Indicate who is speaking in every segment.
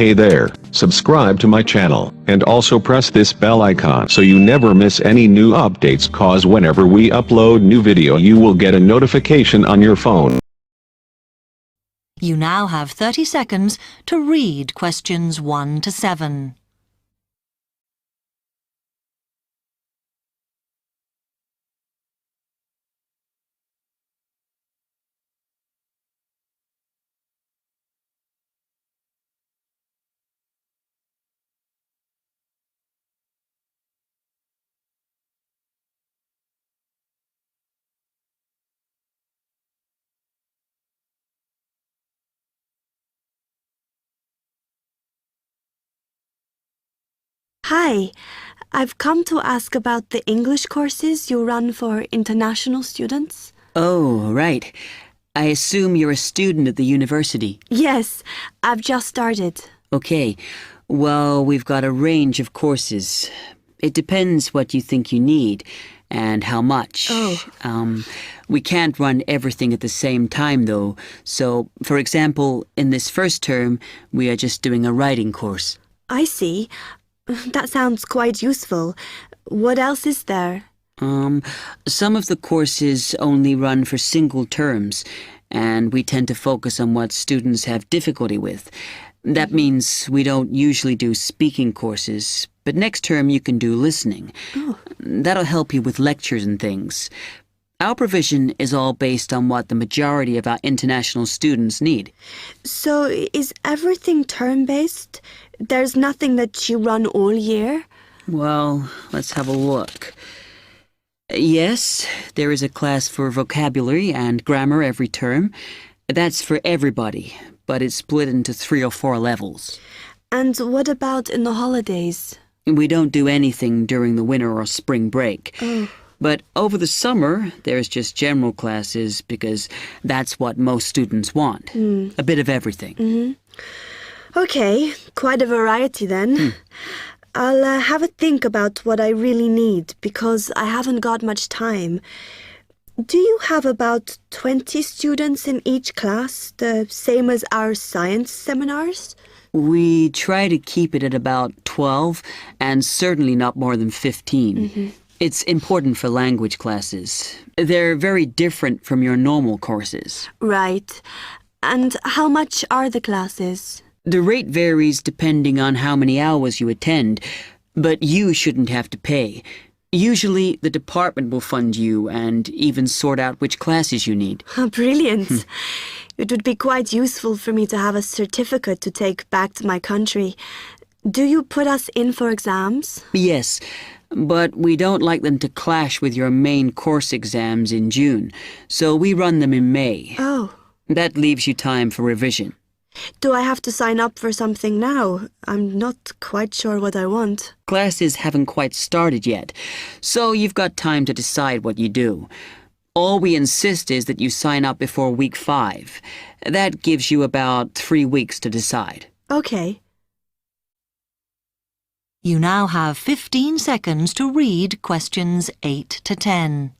Speaker 1: Hey there, subscribe to my channel, and also press this bell icon so you never miss any new updates, cause whenever we upload new video you will get a notification on your phone.
Speaker 2: You now have 30 seconds to read questions 1 to 7.
Speaker 3: Hi, I've come to ask about the English courses you run for international students.
Speaker 4: Oh, right. I assume you're a student at the university.
Speaker 3: Yes, I've just started.
Speaker 4: Okay. Well, we've got a range of courses. It depends what you think you need and how much.
Speaker 3: Oh.
Speaker 4: We can't run everything at the same time, though. So, for example, in this first term, we are just doing a writing course.
Speaker 3: I see. That sounds quite useful. What else is there?
Speaker 4: Some of the courses only run for single terms, and we tend to focus on what students have difficulty with. That means we don't usually do speaking courses, but next term you can do listening.
Speaker 3: Oh.
Speaker 4: That'll help you with lectures and things. Our provision is all based on what the majority of our international students need.
Speaker 3: So, is everything term-based? There's nothing that you run all year?
Speaker 4: Well, let's have a look. Yes, there is a class for vocabulary and grammar every term. That's for everybody, but it's split into 3 or 4 levels.
Speaker 3: And what about in the holidays?
Speaker 4: We don't do anything during the winter or spring break.
Speaker 3: Oh.
Speaker 4: But over the summer, there's just general classes because that's what most students want. A bit of everything.
Speaker 3: Okay, quite a variety then. I'll have a think about what I really need because I haven't got much time. Do you have about 20 students in each class, the same as our science seminars?
Speaker 4: We try to keep it at about 12 and certainly not more than 15. It's important for language classes. They're very different from your normal courses.
Speaker 3: Right. And how much are the classes?
Speaker 4: The rate varies depending on how many hours you attend, but you shouldn't have to pay. Usually, the department will fund you and even sort out which classes you need.
Speaker 3: Brilliant. It would be quite useful for me to have a certificate to take back to my country. Do you put us in for exams?
Speaker 4: Yes, but we don't like them to clash with your main course exams in June, so we run them in May.
Speaker 3: Oh.
Speaker 4: That leaves you time for revision.
Speaker 3: Do I have to sign up for something now? I'm not quite sure what I want.
Speaker 4: Classes haven't quite started yet, so you've got time to decide what you do. All we insist is that you sign up before week 5. That gives you about 3 weeks to decide.
Speaker 3: Okay.
Speaker 2: You now have 15 seconds to read questions 8 to 10.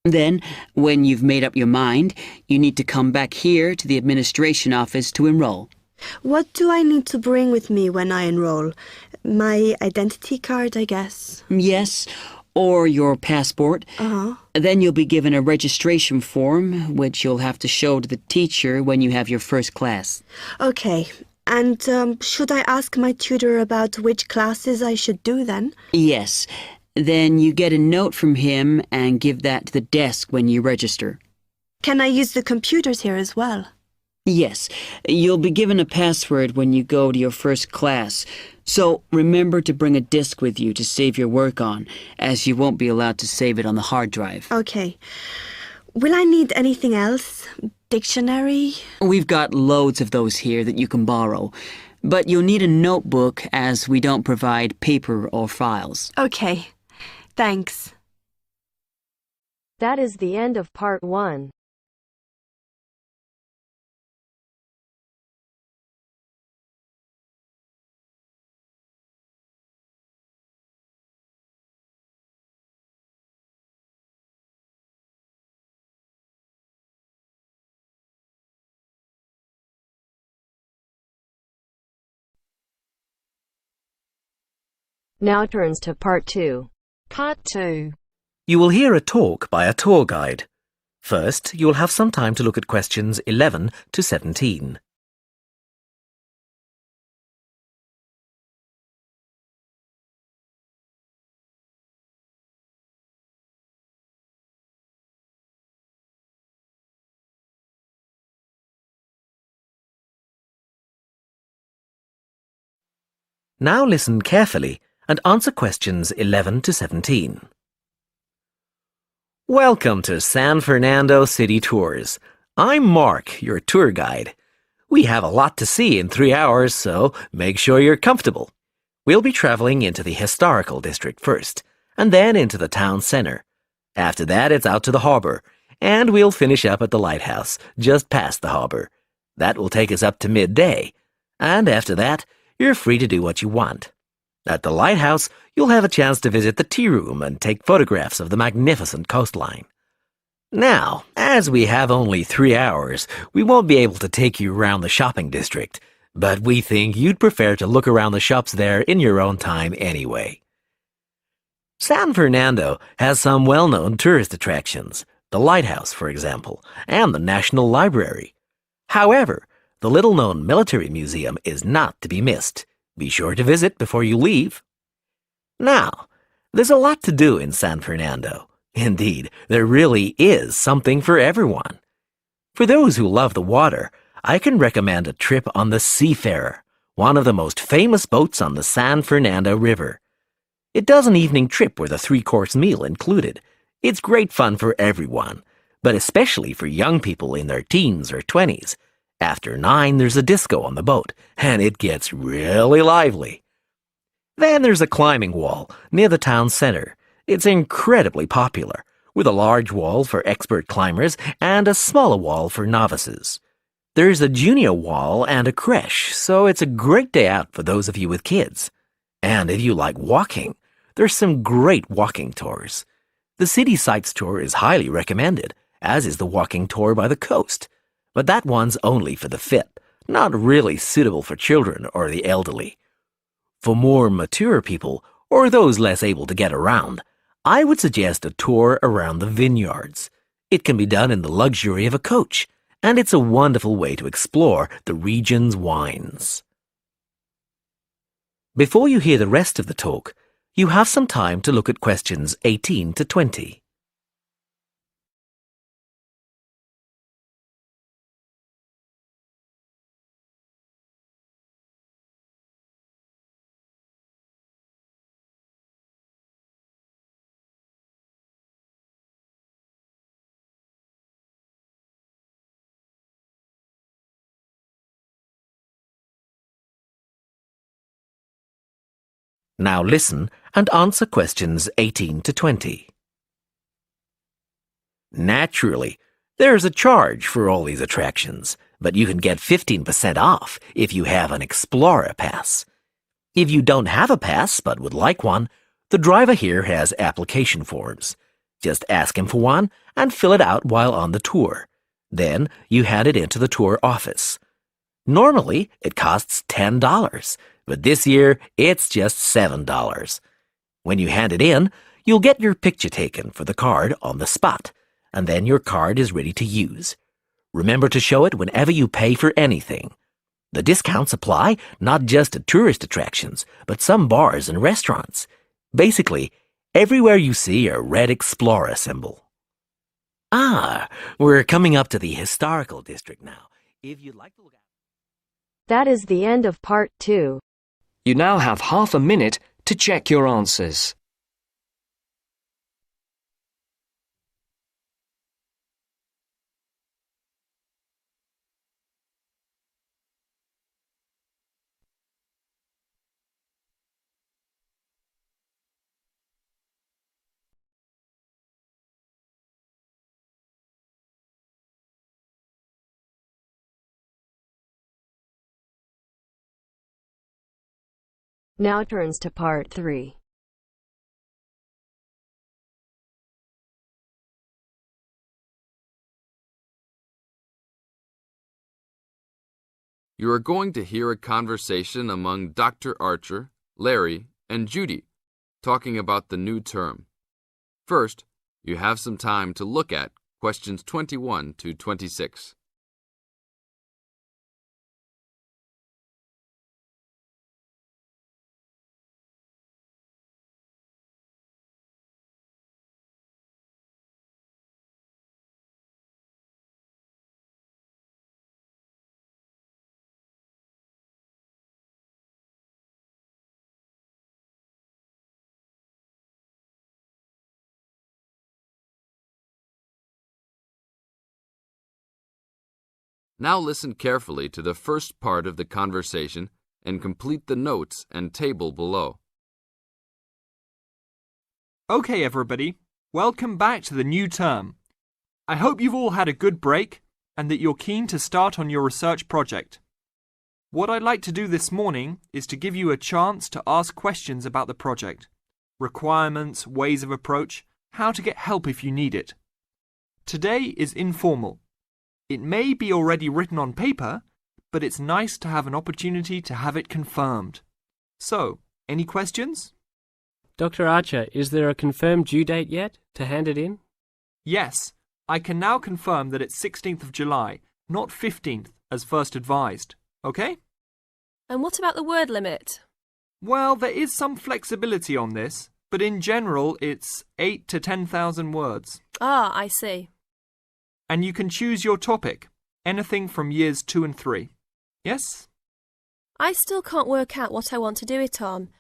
Speaker 4: Then, when you've made up your mind, you need to come back here to the administration office to enroll.
Speaker 3: What do I need to bring with me when I enroll? My identity card, I guess.
Speaker 4: Yes, or your passport.
Speaker 3: Uh-huh.
Speaker 4: Then you'll be given a registration form, which you'll have to show to the teacher when you have your first class.
Speaker 3: Okay. And should I ask my tutor about which classes I should do then?
Speaker 4: Yes. Then you get a note from him and give that to the desk when you register.
Speaker 3: Can I use the computers here as well?
Speaker 4: Yes. You'll be given a password when you go to your first class. So remember to bring a disk with you to save your work on, as you won't be allowed to save it on the hard drive.
Speaker 3: Okay. Will I need anything else? Dictionary?
Speaker 4: We've got loads of those here that you can borrow. But you'll need a notebook as we don't provide paper or files.
Speaker 3: Okay. Thanks.
Speaker 5: That is the end of part 1. Now turns to Part 2.
Speaker 6: Part 2.
Speaker 7: You will hear a talk by a tour guide. First, you will have some time to look at questions 11 to 17. Now listen carefully and answer questions 11 to 17. Welcome to San Fernando City Tours. I'm Mark, your tour guide. We have a lot to see in 3 hours, so make sure you're comfortable. We'll be traveling into the historical district first, and then into the town center. After that, it's out to the harbor, and we'll finish up at the lighthouse, just past the harbor. That will take us up to midday, and after that, you're free to do what you want. At the lighthouse, you'll have a chance to visit the tea room and take photographs of the magnificent coastline. Now, as we have only 3 hours, we won't be able to take you around the shopping district, but we think you'd prefer to look around the shops there in your own time anyway. San Fernando has some well-known tourist attractions, the lighthouse, for example, and the National Library. However, the little-known military museum is not to be missed. Be sure to visit before you leave. Now, there's a lot to do in San Fernando. Indeed, there really is something for everyone. For those who love the water, I can recommend a trip on the Seafarer, one of the most famous boats on the San Fernando River. It does an evening trip with a 3-course meal included. It's great fun for everyone, but especially for young people in their teens or 20s. After 9, there's a disco on the boat, and it gets really lively. Then there's a climbing wall near the town center. It's incredibly popular, with a large wall for expert climbers and a smaller wall for novices. There's a junior wall and a creche, so it's a great day out for those of you with kids. And if you like walking, there's some great walking tours. The City Sights tour is highly recommended, as is the walking tour by the coast. But that one's only for the fit, not really suitable for children or the elderly. For more mature people, or those less able to get around, I would suggest a tour around the vineyards. It can be done in the luxury of a coach, and it's a wonderful way to explore the region's wines. Before you hear the rest of the talk, you have some time to look at questions 18 to 20. Now listen and answer questions 18 to 20. Naturally, there's a charge for all these attractions, but you can get 15% off if you have an Explorer pass. If you don't have a pass but would like one, the driver here has application forms. Just ask him for one and fill it out while on the tour. Then you hand it into the tour office. Normally, it costs $10, but this year it's just $7. When you hand it in, you'll get your picture taken for the card on the spot, and then your card is ready to use. Remember to show it whenever you pay for anything. The discounts apply not just to tourist attractions, but some bars and restaurants. Basically, everywhere you see a red Explorer symbol. We're coming up to the historical district now. If you'd like to look at...
Speaker 5: That is the end of Part 2.
Speaker 6: You now have half a minute to check your answers.
Speaker 5: Now turns to Part 3.
Speaker 8: You are going to hear a conversation among Dr. Archer, Larry, and Judy talking about the new term. First, you have some time to look at questions 21 to 26. Now listen carefully to the first part of the conversation and complete the notes and table below.
Speaker 9: Okay, everybody, welcome back to the new term. I hope you've all had a good break and that you're keen to start on your research project. What I'd like to do this morning is to give you a chance to ask questions about the project, requirements, ways of approach, how to get help if you need it. Today is informal. It may be already written on paper, but it's nice to have an opportunity to have it confirmed. So, any questions?
Speaker 10: Dr. Archer, is there a confirmed due date yet to hand it in?
Speaker 9: Yes, I can now confirm that it's 16th of July, not 15th, as first advised. Okay?
Speaker 11: And what about the word limit?
Speaker 9: Well, there is some flexibility on this, but in general it's 8 to 10,000 words.
Speaker 11: Ah, I see.
Speaker 9: And you can choose your topic, anything from years 2 and 3. Yes?
Speaker 11: I still can't work out what I want to do it on.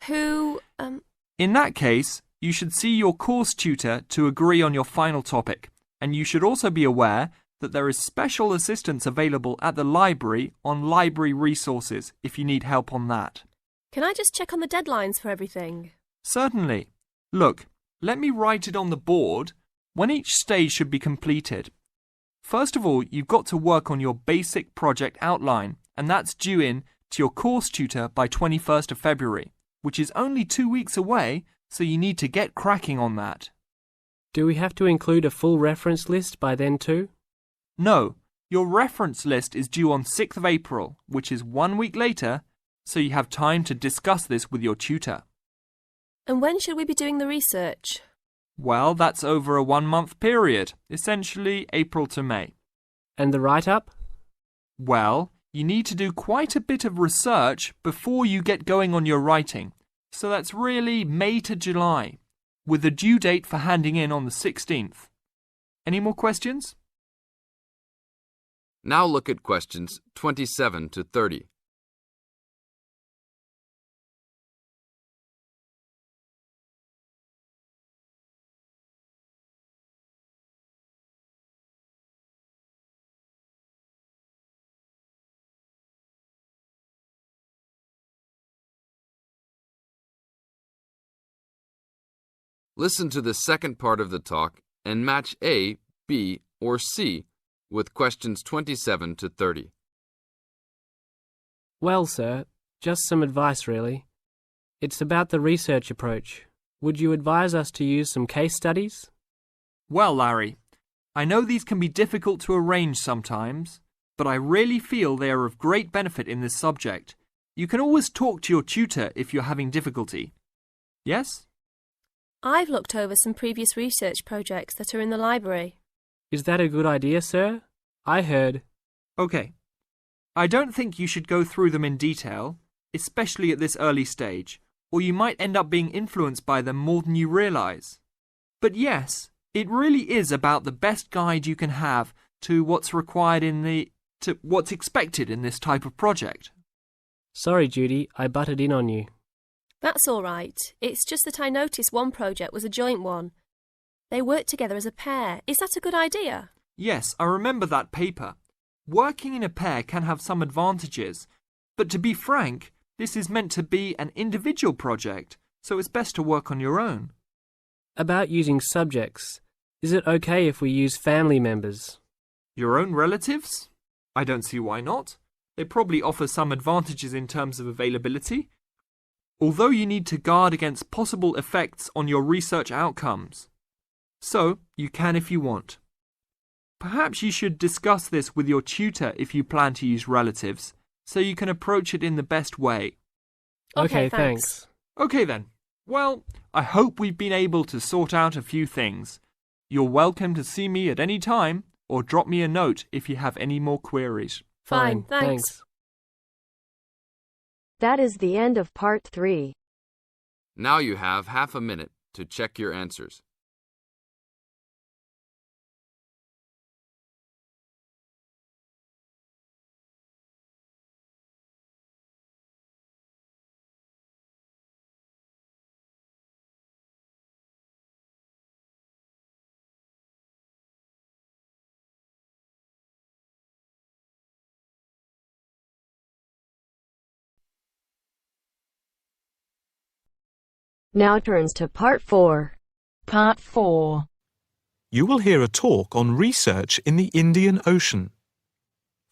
Speaker 9: In that case, you should see your course tutor to agree on your final topic, and you should also be aware that there is special assistance available at the library on library resources if you need help on that.
Speaker 11: Can I just check on the deadlines for everything?
Speaker 9: Certainly. Look, let me write it on the board when each stage should be completed. First of all, you've got to work on your basic project outline, and that's due in to your course tutor by 21st of February, which is only 2 weeks away, so you need to get cracking on that.
Speaker 10: Do we have to include a full reference list by then too?
Speaker 9: No, your reference list is due on 6th of April, which is 1 week later, so you have time to discuss this with your tutor.
Speaker 11: And when should we be doing the research?
Speaker 9: Well, that's over a 1-month period, essentially April to May.
Speaker 10: And the write-up?
Speaker 9: Well, you need to do quite a bit of research before you get going on your writing, so that's really May to July, with the due date for handing in on the 16th. Any more questions?
Speaker 8: Now look at questions 27 to 30. Listen to the second part of the talk and match A, B, or C with questions 27 to 30.
Speaker 10: Well, sir, just some advice really. It's about the research approach. Would you advise us to use some case studies?
Speaker 9: Well, Larry, I know these can be difficult to arrange sometimes, but I really feel they are of great benefit in this subject. You can always talk to your tutor if you're having difficulty. Yes?
Speaker 11: I've looked over some previous research projects that are in the library.
Speaker 10: Is that a good idea, sir? I heard.
Speaker 9: Okay. I don't think you should go through them in detail, especially at this early stage, or you might end up being influenced by them more than you realise. But yes, it really is about the best guide you can have to what's required to what's expected in this type of project.
Speaker 10: Sorry, Judy, I butted in on you.
Speaker 11: That's all right. It's just that I noticed one project was a joint one. They worked together as a pair. Is that a good idea?
Speaker 9: Yes, I remember that paper. Working in a pair can have some advantages, but to be frank, this is meant to be an individual project, so it's best to work on your own.
Speaker 10: About using subjects, is it okay if we use family members?
Speaker 9: Your own relatives? I don't see why not. They probably offer some advantages in terms of availability, although you need to guard against possible effects on your research outcomes. So, you can if you want. Perhaps you should discuss this with your tutor if you plan to use relatives, so you can approach it in the best way.
Speaker 10: Okay, thanks.
Speaker 9: Okay then, Well, I hope we've been able to sort out a few things. You're welcome to see me at any time or drop me a note if you have any more queries.
Speaker 11: Fine, thanks.
Speaker 5: That is the end of part 3.
Speaker 8: Now you have half a minute to check your answers.
Speaker 5: Now turns to part 4.
Speaker 12: Part 4.
Speaker 13: You will hear a talk on research in the Indian Ocean.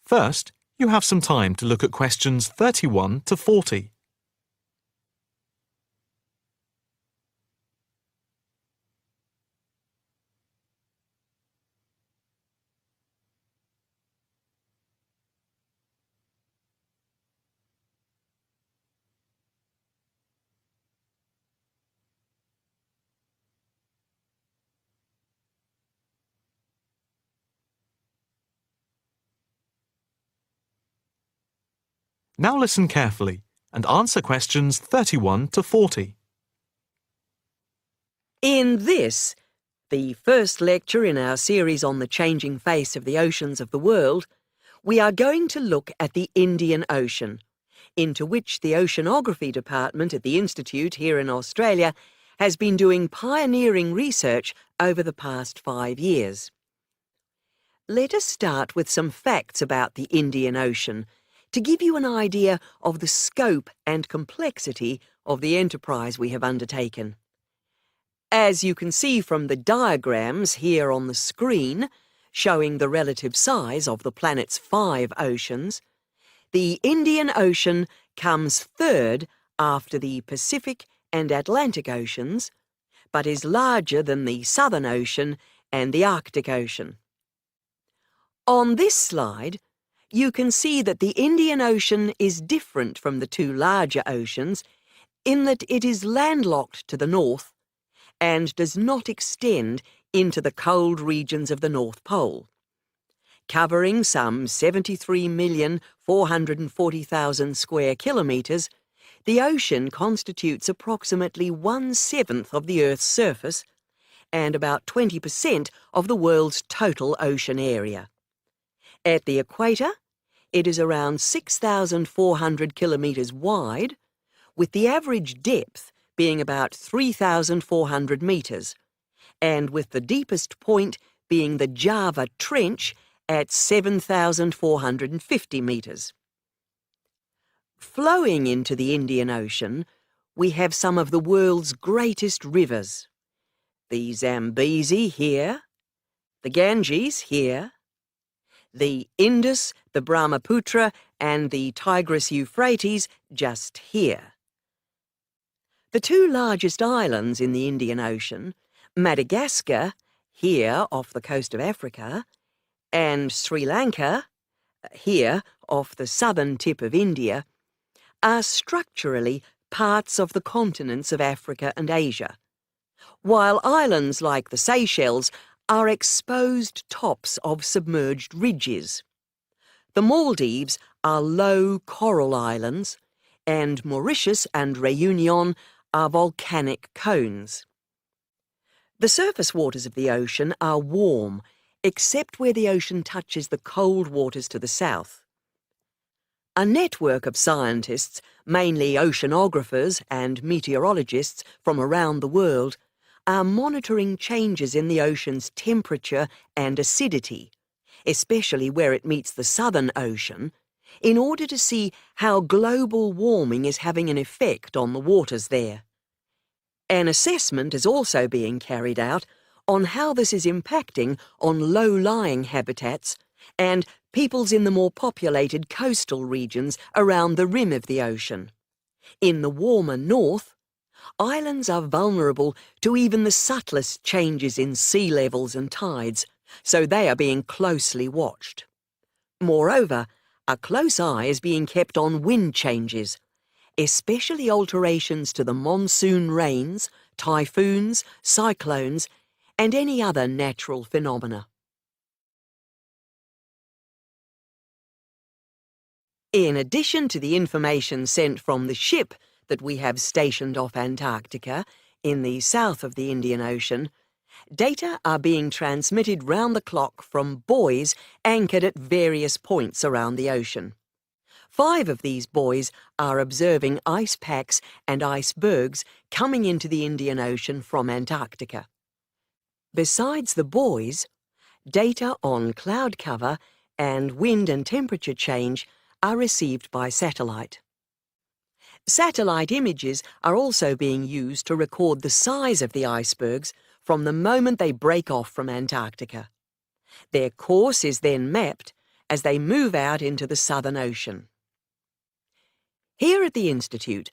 Speaker 13: First, you have some time to look at questions 31 to 40. Now listen carefully and answer questions 31 to 40.
Speaker 14: In this, the first lecture in our series on the changing face of the oceans of the world, we are going to look at the Indian Ocean, into which the Oceanography Department at the Institute here in Australia has been doing pioneering research over the past 5 years. Let us start with some facts about the Indian Ocean, to give you an idea of the scope and complexity of the enterprise we have undertaken. As you can see from the diagrams here on the screen, showing the relative size of the planet's 5 oceans, the Indian Ocean comes third after the Pacific and Atlantic Oceans, but is larger than the Southern Ocean and the Arctic Ocean. On this slide, you can see that the Indian Ocean is different from the 2 larger oceans in that it is landlocked to the north and does not extend into the cold regions of the North Pole. Covering some 73,440,000 square kilometres, the ocean constitutes approximately 1/7 of the Earth's surface and about 20% of the world's total ocean area. At the equator, it is around 6,400 kilometres wide, with the average depth being about 3,400 metres, and with the deepest point being the Java Trench at 7,450 metres. Flowing into the Indian Ocean, we have some of the world's greatest rivers. The Zambezi here, the Ganges here, the Indus, the Brahmaputra, and the Tigris-Euphrates just here. The 2 largest islands in the Indian Ocean, Madagascar, here off the coast of Africa, and Sri Lanka, here off the southern tip of India, are structurally parts of the continents of Africa and Asia, while islands like the Seychelles are exposed tops of submerged ridges. The Maldives are low coral islands, and Mauritius and Réunion are volcanic cones. The surface waters of the ocean are warm, except where the ocean touches the cold waters to the south. A network of scientists, mainly oceanographers and meteorologists from around the world, are monitoring changes in the ocean's temperature and acidity, especially where it meets the Southern Ocean, in order to see how global warming is having an effect on the waters there. An assessment is also being carried out on how this is impacting on low-lying habitats and peoples in the more populated coastal regions around the rim of the ocean. In the warmer north, islands are vulnerable to even the subtlest changes in sea levels and tides, so they are being closely watched. Moreover, a close eye is being kept on wind changes, especially alterations to the monsoon rains, typhoons, cyclones, and any other natural phenomena. In addition to the information sent from the ship that we have stationed off Antarctica in the south of the Indian Ocean, data are being transmitted round the clock from buoys anchored at various points around the ocean. 5 of these buoys are observing ice packs and icebergs coming into the Indian Ocean from Antarctica. Besides the buoys, data on cloud cover and wind and temperature change are received by satellite. Satellite images are also being used to record the size of the icebergs from the moment they break off from Antarctica. Their course is then mapped as they move out into the Southern Ocean. Here at the Institute,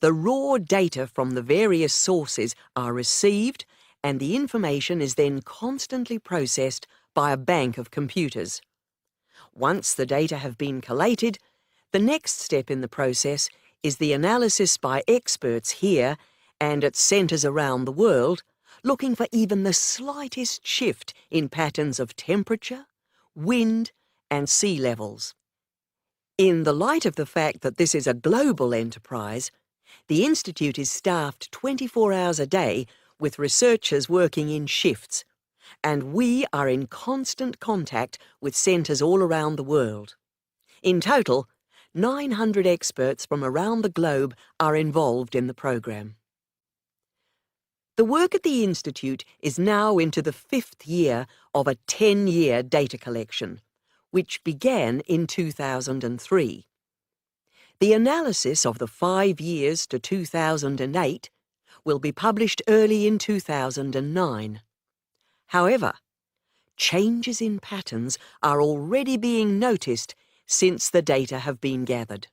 Speaker 14: the raw data from the various sources are received and the information is then constantly processed by a bank of computers. Once the data have been collated, the next step in the process is the analysis by experts here and at centres around the world, looking for even the slightest shift in patterns of temperature, wind, and sea levels. In the light of the fact that this is a global enterprise, the Institute is staffed 24 hours a day with researchers working in shifts, and we are in constant contact with centres all around the world. In total, 900 experts from around the globe are involved in the programme. The work at the Institute is now into the 5th year of a 10-year data collection, which began in 2003. The analysis of the 5 years to 2008 will be published early in 2009. However, changes in patterns are already being noticed since the data have been gathered.